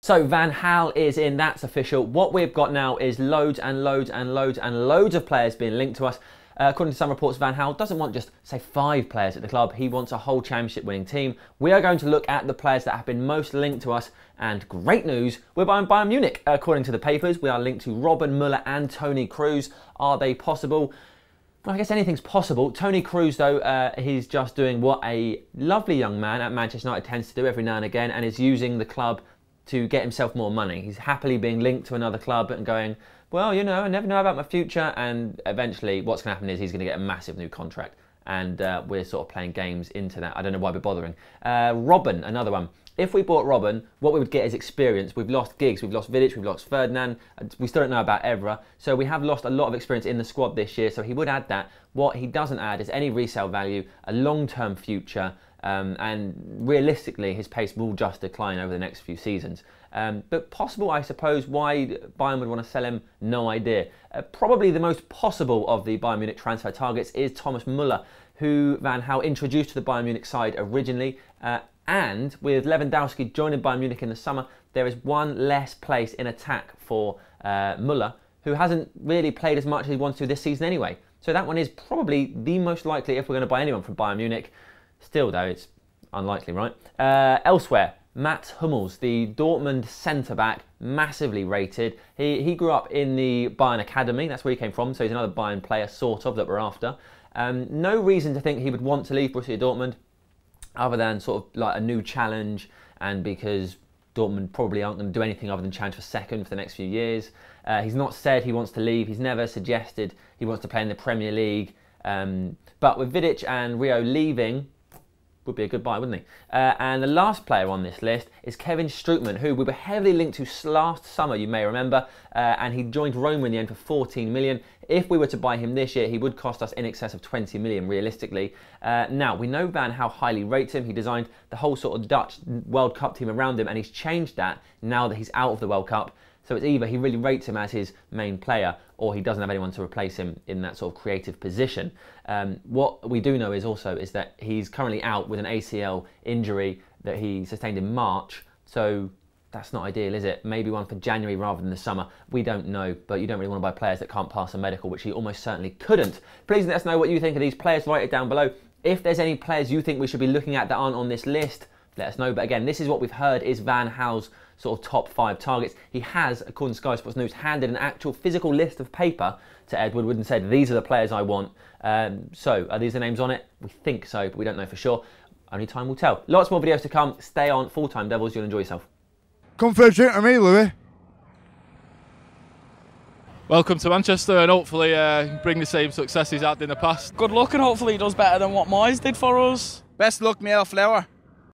So Van Gaal is in, that's official. What we've got now is loads and loads and loads and loads of players being linked to us. According to some reports, Van Gaal doesn't want just, say, 5 players at the club. He wants a whole championship winning team. We are going to look at the players that have been most linked to us. And great news, we're buying Bayern Munich. According to the papers, we are linked to Robben, Muller and Toni Cruz. Are they possible? Well, I guess anything's possible. Toni Cruz, though, he's just doing what a lovely young man at Manchester United tends to do every now and again, and is using the club to get himself more money. He's happily being linked to another club and going, well, you know, I never know about my future. And eventually what's going to happen is he's going to get a massive new contract. And we're sort of playing games into that. I don't know why we're bothering. Robben, another one. If we bought Robben, what we would get is experience. We've lost Giggs, we've lost Vidic, we've lost Ferdinand. We still don't know about Evra. So we have lost a lot of experience in the squad this year. So he would add that. What he doesn't add is any resale value, a long-term future, and realistically his pace will just decline over the next few seasons. But possible, I suppose. Why Bayern would want to sell him, no idea. Probably the most possible of the Bayern Munich transfer targets is Thomas Muller, who Van Gaal introduced to the Bayern Munich side originally. And with Lewandowski joining Bayern Munich in the summer, there is one less place in attack for Muller, who hasn't really played as much as he wants to this season anyway. So that one is probably the most likely if we're going to buy anyone from Bayern Munich. Still, though, it's unlikely, right? Elsewhere, Mats Hummels, the Dortmund centre-back, massively rated. He grew up in the Bayern Academy, that's where he came from, so he's another Bayern player, sort of, that we're after. No reason to think he would want to leave Borussia Dortmund, other than sort of like a new challenge, and because Dortmund probably aren't going to do anything other than challenge for second for the next few years. He's not said he wants to leave, he's never suggested he wants to play in the Premier League. But with Vidic and Rio leaving, would be a good buy, wouldn't he? And the last player on this list is Kevin Strootman, who we were heavily linked to last summer, you may remember, and he joined Roma in the end for 14 million. If we were to buy him this year, he would cost us in excess of 20 million, realistically. Now, we know Van Gaal highly rates him. He designed the whole sort of Dutch World Cup team around him, and he's changed that now that he's out of the World Cup. So it's either he really rates him as his main player, or he doesn't have anyone to replace him in that sort of creative position. What we do know is that he's currently out with an ACL injury that he sustained in March. So that's not ideal, is it? Maybe one for January rather than the summer. We don't know, but you don't really want to buy players that can't pass a medical, which he almost certainly couldn't. Please let us know what you think of these players. Write it down below. If there's any players you think we should be looking at that aren't on this list, let us know. But again, this is what we've heard is Van Gaal's sort of top 5 targets. He has, according to Sky Sports News, handed an actual physical list of paper to Ed Woodward and said, these are the players I want. So are these the names on it? We think so, but we don't know for sure. Only time will tell. Lots more videos to come. Stay on Full Time Devils. You'll enjoy yourself. Come for a drink with me, Louis. Welcome to Manchester, and hopefully bring the same success he's had in the past. Good luck, and hopefully he does better than what Moyes did for us. Best luck, Male Flower.